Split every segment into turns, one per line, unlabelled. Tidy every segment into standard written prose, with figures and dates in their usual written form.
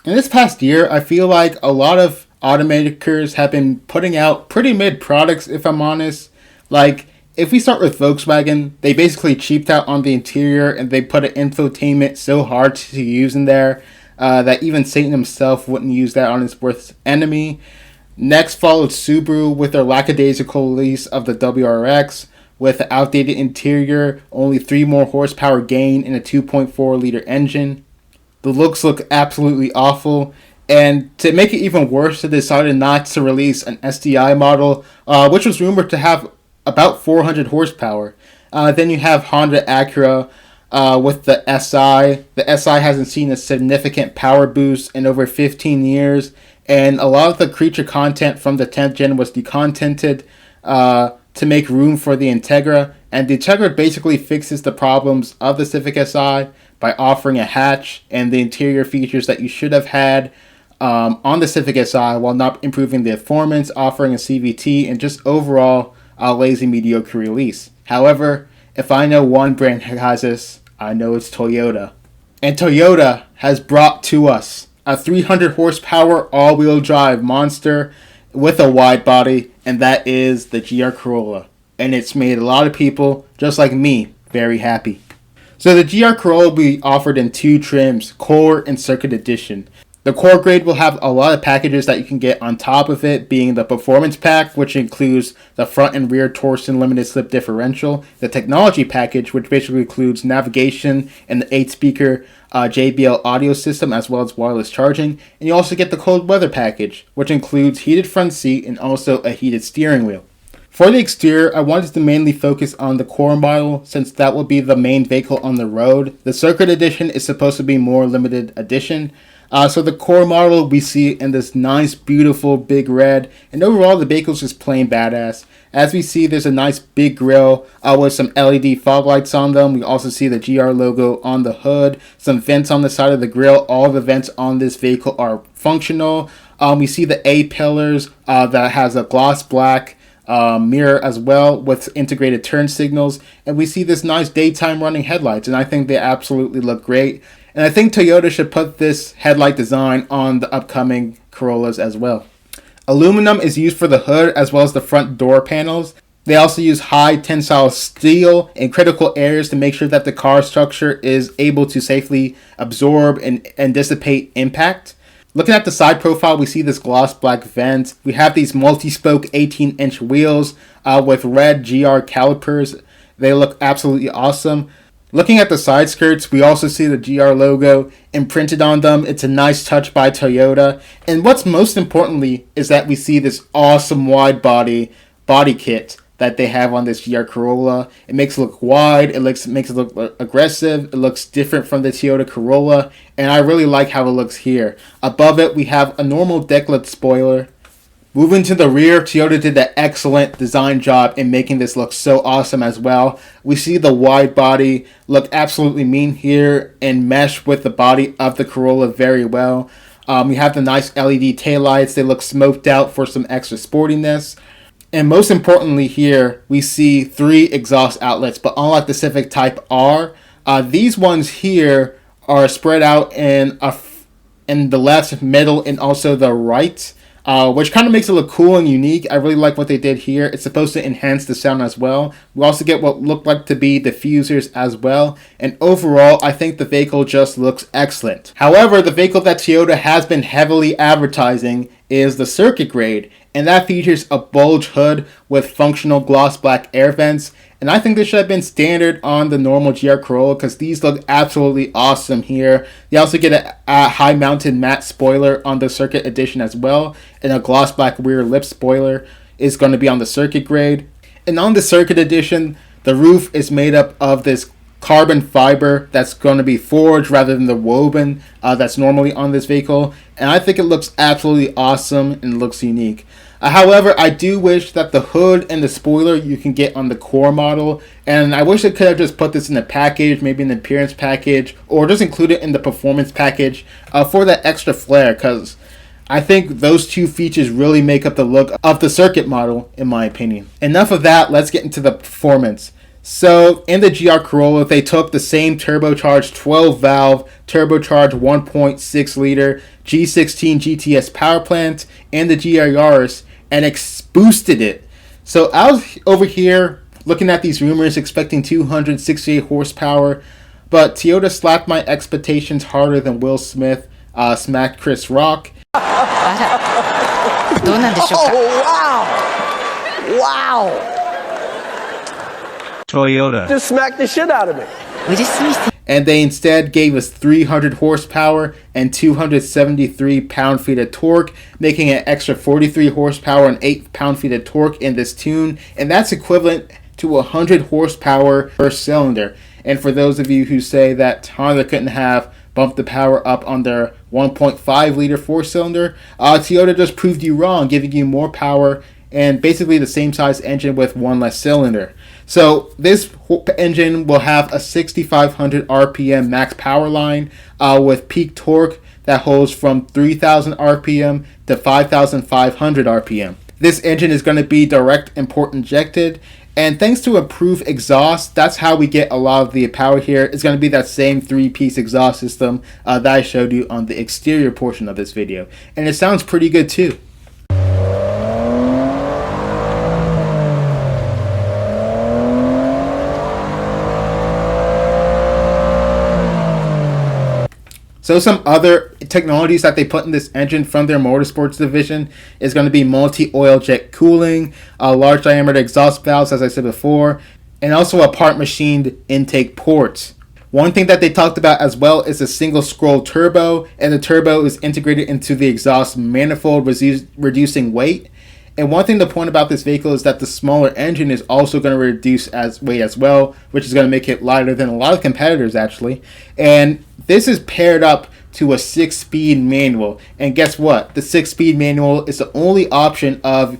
In this past year, I feel like a lot of automakers have been putting out pretty mid products, if I'm honest. Like, if we start with Volkswagen, they basically cheaped out on the interior and they put an infotainment so hard to use in there that even Satan himself wouldn't use that on his worst enemy. Next followed Subaru with their lackadaisical release of the WRX with an outdated interior, only 3 more horsepower gain in a 2.4 liter engine. The looks look absolutely awful, and to make it even worse, they decided not to release an STI model, which was rumored to have about 400 horsepower. Then you have Honda Acura with the SI. The SI hasn't seen a significant power boost in over 15 years, and a lot of the creature content from the 10th gen was decontented to make room for the Integra. And the Integra basically fixes the problems of the Civic Si by offering a hatch and the interior features that you should have had on the Civic Si while not improving the performance, offering a CVT, and just overall a lazy, mediocre release. However, if I know one brand that has this, I know it's Toyota. And Toyota has brought to us a 300 horsepower all-wheel drive monster with a wide body, and that is the GR Corolla. And it's made a lot of people, just like me, very happy. So the GR Corolla will be offered in 2 trims, Core and Circuit Edition. The Core grade will have a lot of packages that you can get on top of it, being the Performance Pack, which includes the front and rear Torsen limited slip differential, the Technology Package, which basically includes navigation and the 8-speaker JBL audio system, as well as wireless charging, and you also get the Cold Weather Package, which includes heated front seat and also a heated steering wheel. For the exterior, I wanted to mainly focus on the Core model, since that will be the main vehicle on the road. The Circuit Edition is supposed to be more limited edition. So the Core model we see in this nice, beautiful, big red, and overall the vehicle's just plain badass. As we see, there's a nice big grille with some LED fog lights on them. We also see the GR logo on the hood, some vents on the side of the grille. All the vents on this vehicle are functional. We see the A-pillars that has a gloss black mirror as well with integrated turn signals, and we see this nice daytime running headlights, and I think they absolutely look great. And I think Toyota should put this headlight design on the upcoming Corollas as well. Aluminum is used for the hood as well as the front door panels. They also use high tensile steel in critical areas to make sure that the car structure is able to safely absorb and dissipate impact. Looking at the side profile, we see this gloss black vent. We have these multi-spoke 18-inch wheels with red GR calipers. They look absolutely awesome. Looking at the side skirts, we also see the GR logo imprinted on them. It's a nice touch by Toyota. And what's most importantly is that we see this awesome wide body kit that they have on this GR Corolla. It makes it look wide, it makes it look aggressive, it looks different from the Toyota Corolla, and I really like how it looks here. Above it, we have a normal decklet spoiler. Moving to the rear, Toyota did an excellent design job in making this look so awesome as well. We see the wide body look absolutely mean here and mesh with the body of the Corolla very well. We have the nice LED taillights. They look smoked out for some extra sportiness. And most importantly here, we see 3 exhaust outlets, but unlike the Civic Type R, these ones here are spread out in the left, middle, and also the right. Which kind of makes it look cool and unique. I really like what they did here. It's supposed to enhance the sound as well. We also get what look like to be diffusers as well. And overall, I think the vehicle just looks excellent. However, the vehicle that Toyota has been heavily advertising is the Circuit grade. And that features a bulge hood with functional gloss black air vents. And I think this should have been standard on the normal GR Corolla because these look absolutely awesome here. You also get a high mounted matte spoiler on the Circuit Edition as well. And a gloss black rear lip spoiler is going to be on the Circuit grade. And on the Circuit Edition, the roof is made up of this carbon fiber that's going to be forged rather than the woven that's normally on this vehicle. And I think it looks absolutely awesome and looks unique. However, I do wish that the hood and the spoiler you can get on the Core model, and I wish they could have just put this in a package, maybe an appearance package, or just include it in the performance package for that extra flair, because I think those 2 features really make up the look of the Circuit model, in my opinion. Enough of that, let's get into the performance. So in the GR Corolla, they took the same turbocharged 12-valve, turbocharged 1.6 liter G16 GTS power plant in the GR Yaris and boosted it. So I was over here looking at these rumors, expecting 268 horsepower, but Toyota slapped my expectations harder than Will Smith smacked Chris Rock.
Oh, wow!
Toyota
just smacked the shit out of me.
And they instead gave us 300 horsepower and 273 pound-feet of torque, making an extra 43 horsepower and 8 pound-feet of torque in this tune, and that's equivalent to 100 horsepower per cylinder. And for those of you who say that Honda couldn't have bumped the power up on their 1.5 liter four-cylinder, Toyota just proved you wrong, giving you more power and basically the same size engine with one less cylinder. So this engine will have a 6,500 RPM max power line with peak torque that holds from 3,000 RPM to 5,500 RPM. This engine is going to be direct import injected, and thanks to improved exhaust, that's how we get a lot of the power here. It's going to be that same 3-piece exhaust system that I showed you on the exterior portion of this video, and it sounds pretty good too. So some other technologies that they put in this engine from their motorsports division is going to be multi-oil jet cooling, large diameter exhaust valves, as I said before, and also a part machined intake ports. One thing that they talked about as well is a single scroll turbo, and the turbo is integrated into the exhaust manifold, reducing weight. And one thing to point about this vehicle is that the smaller engine is also going to reduce weight as well, which is going to make it lighter than a lot of competitors actually. And this is paired up to a 6-speed manual. And guess what? The 6-speed manual is the only option of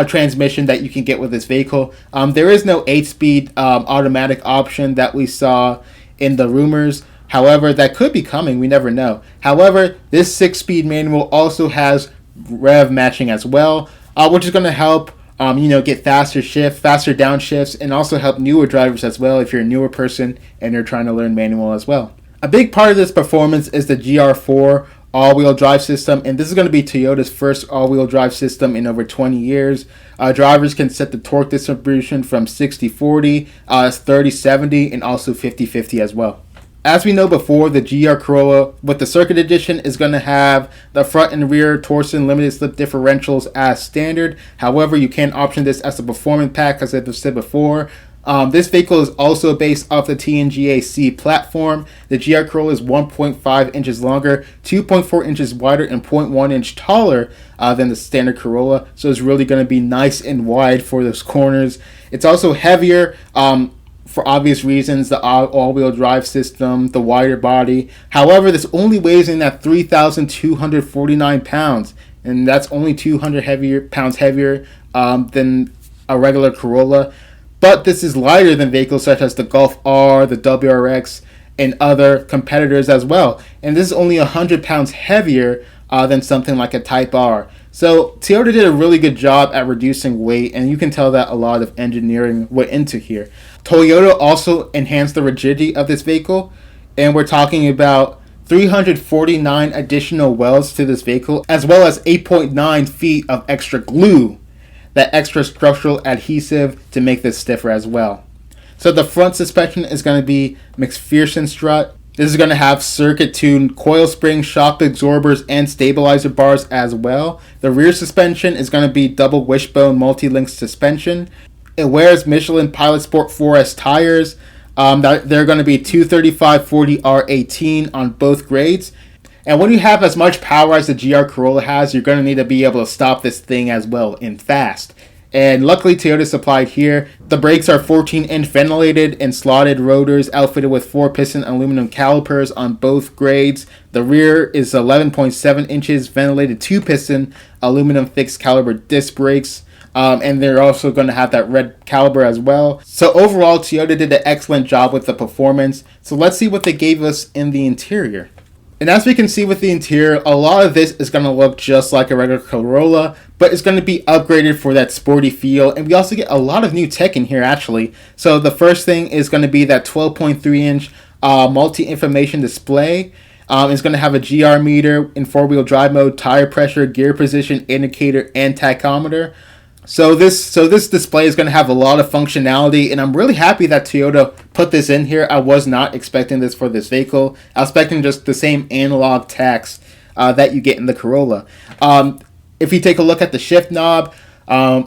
transmission that you can get with this vehicle. There is no 8-speed automatic option that we saw in the rumors. However, that could be coming. We never know. However, this 6-speed manual also has rev matching as well, which is going to help get faster downshifts, and also help newer drivers as well if you're a newer person and you're trying to learn manual as well. A big part of this performance is the GR4 all-wheel drive system, and this is going to be Toyota's first all-wheel drive system in over 20 years. Drivers can set the torque distribution from 60-40, 30-70, and also 50-50 as well. As we know before, the GR Corolla with the Circut Edition is going to have the front and rear Torsen limited slip differentials as standard. However, you can option this as a performance pack, as I've said before. This vehicle is also based off the TNGA-C platform. The GR Corolla is 1.5 inches longer, 2.4 inches wider, and 0.1 inch taller than the standard Corolla. So it's really going to be nice and wide for those corners. It's also heavier. For obvious reasons, the all-wheel drive system, the wider body. However, this only weighs in at 3,249 pounds, and that's only 200 pounds heavier than a regular Corolla. But this is lighter than vehicles such as the Golf R, the WRX, and other competitors as well. And this is only 100 pounds heavier than something like a Type R. So Toyota did a really good job at reducing weight, and you can tell that a lot of engineering went into here. Toyota also enhanced the rigidity of this vehicle, and we're talking about 349 additional welds to this vehicle, as well as 8.9 feet of extra glue, that extra structural adhesive to make this stiffer as well. So the front suspension is going to be McPherson strut. This is going to have circuit-tuned coil springs, shock absorbers, and stabilizer bars as well. The rear suspension is going to be double wishbone multi-link suspension. It wears Michelin Pilot Sport 4S tires. They're going to be 235/40 R18 on both grades. And when you have as much power as the GR Corolla has, you're going to need to be able to stop this thing as well and fast. And luckily Toyota supplied here. The brakes are 14-inch ventilated and slotted rotors outfitted with 4-piston aluminum calipers on both grades. The rear is 11.7 inches ventilated 2-piston aluminum fixed caliber disc brakes. And they're also going to have that red caliber as well. So overall, Toyota did an excellent job with the performance. So let's see what they gave us in the interior. And as we can see with the interior, a lot of this is going to look just like a regular Corolla, but it's going to be upgraded for that sporty feel. And we also get a lot of new tech in here, actually. So the first thing is going to be that 12.3-inch multi-information display. It's going to have a GR meter in four-wheel drive mode, tire pressure, gear position indicator, and tachometer. So this display is going to have a lot of functionality, and I'm really happy that Toyota put this in here. I was not expecting this for this vehicle. I was expecting just the same analog tacks that you get in the Corolla. If you take a look at the shift knob,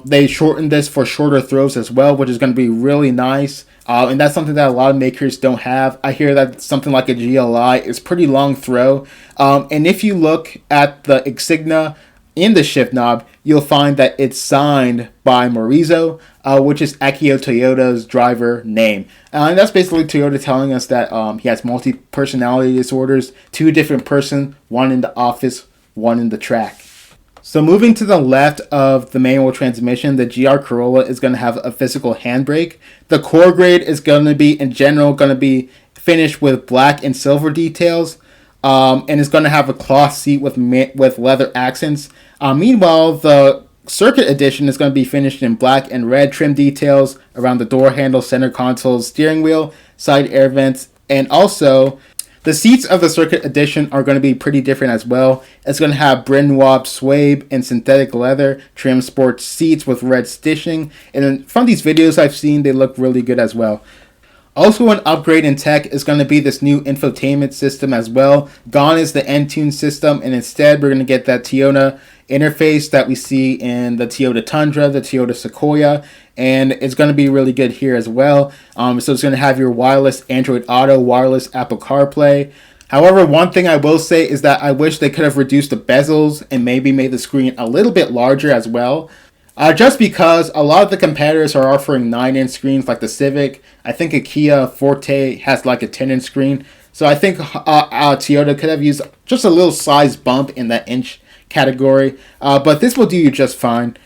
they shortened this for shorter throws as well, which is going to be really nice. And that's something that a lot of makers don't have. I hear that something like a GLI is pretty long throw. And if you look at the insignia in the shift knob, you'll find that it's signed by Morizo, which is Akio Toyota's driver name. And that's basically Toyota telling us that he has multi-personality disorders, 2 different persons, one in the office, one in the track. So moving to the left of the manual transmission, the GR Corolla is going to have a physical handbrake. The core grade is going to be, in general, going to be finished with black and silver details. And it's going to have a cloth seat with leather accents. Meanwhile, the Circut Edition is going to be finished in black and red trim details around the door handle, center console, steering wheel, side air vents, and also the seats of the Circut Edition are going to be pretty different as well. It's going to have Brindwab suede and synthetic leather trim sports seats with red stitching. And from these videos I've seen, they look really good as well. Also, an upgrade in tech is going to be this new infotainment system as well. Gone is the Entune system, and instead we're going to get that Toyota interface that we see in the Toyota Tundra, the Toyota Sequoia, and it's going to be really good here as well. So it's going to have your wireless Android Auto, wireless Apple CarPlay. However, one thing I will say is that I wish they could have reduced the bezels and maybe made the screen a little bit larger as well. Just because a lot of the competitors are offering 9-inch screens like the Civic. I think a Kia Forte has like a 10-inch screen. So I think Toyota could have used just a little size bump in that inch category. But this will do you just fine.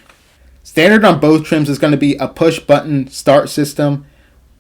Standard on both trims is going to be a push-button start system.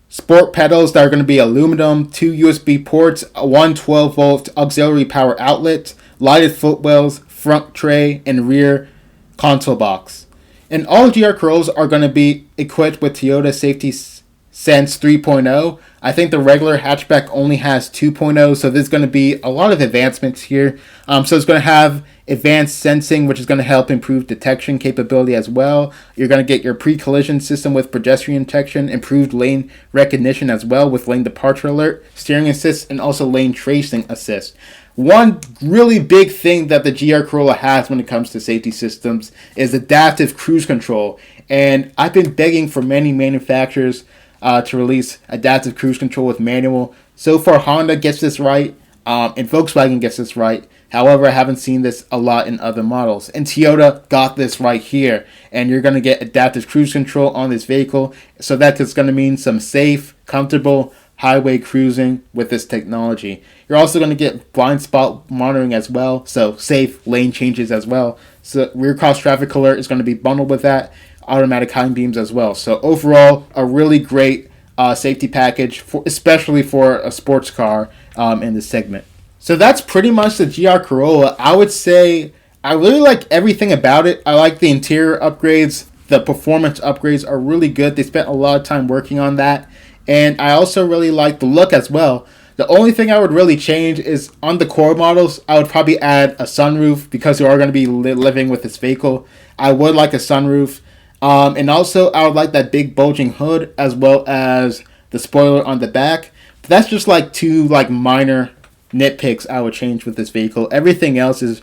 Sport pedals that are going to be aluminum, 2 USB ports, one 12-volt auxiliary power outlet, lighted footwells, front tray, and rear console box. And all GR Corollas are going to be equipped with Toyota Safety Sense 3.0. I think the regular hatchback only has 2.0, so there's going to be a lot of advancements here. So it's going to have advanced sensing, which is going to help improve detection capability as well. You're going to get your pre-collision system with pedestrian detection, improved lane recognition as well with lane departure alert, steering assist, and also lane tracing assist. One really big thing that the GR Corolla has when it comes to safety systems is adaptive cruise control. And I've been begging for many manufacturers to release adaptive cruise control with manual. So far, Honda gets this right, and Volkswagen gets this right. However, I haven't seen this a lot in other models. And Toyota got this right here. And you're going to get adaptive cruise control on this vehicle. So that is going to mean some safe, comfortable highway cruising with this technology. You're also going to get blind spot monitoring as well. So safe lane changes as well. So rear cross traffic alert is going to be bundled with that. Automatic high beams as well. So overall, a really great safety package, especially for a sports car in this segment. So that's pretty much the GR Corolla. I would say I really like everything about it. I like the interior upgrades. The performance upgrades are really good. They spent a lot of time working on that. And I also really like the look as well. The only thing I would really change is on the core models, I would probably add a sunroof because you are going to be living with this vehicle. I would like a sunroof. And also, I would like that big bulging hood as well as the spoiler on the back. But that's just like 2 minor nitpicks I would change with this vehicle. Everything else is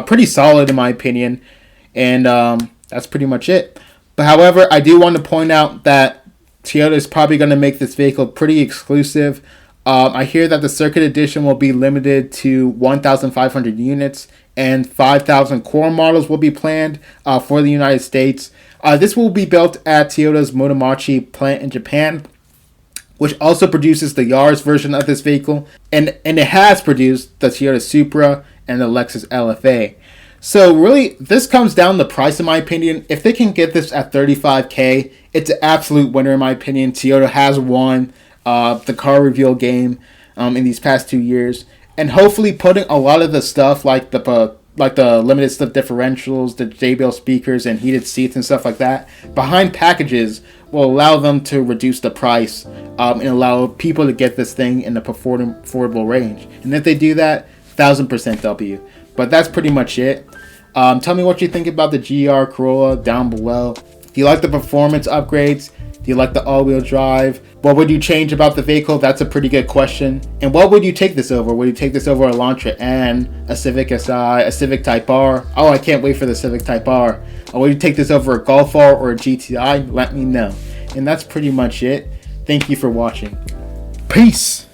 pretty solid in my opinion. And that's pretty much it. But however, I do want to point out that Toyota is probably going to make this vehicle pretty exclusive. I hear that the Circuit Edition will be limited to 1,500 units and 5,000 core models will be planned for the United States. This will be built at Toyota's Motomachi plant in Japan, which also produces the Yaris version of this vehicle, and it has produced the Toyota Supra and the Lexus LFA. So really, this comes down to the price in my opinion. If they can get this at $35,000, it's an absolute winner in my opinion. Toyota has won the car reveal game in these past 2 years. and hopefully putting a lot of the stuff like the limited slip differentials, the JBL speakers, and heated seats and stuff like that behind packages will allow them to reduce the price and allow people to get this thing in a affordable range. And if they do that, 1000% W. But that's pretty much it. Tell me what you think about the GR Corolla down below. Do you like the performance upgrades? Do you like the all-wheel drive? What would you change about the vehicle? That's a pretty good question. And what would you take this over? Would you take this over a Elantra N, a Civic Si, a Civic Type R? Oh, I can't wait for the Civic Type R. Or would you take this over a Golf R or a GTI? Let me know. And that's pretty much it. Thank you for watching. Peace!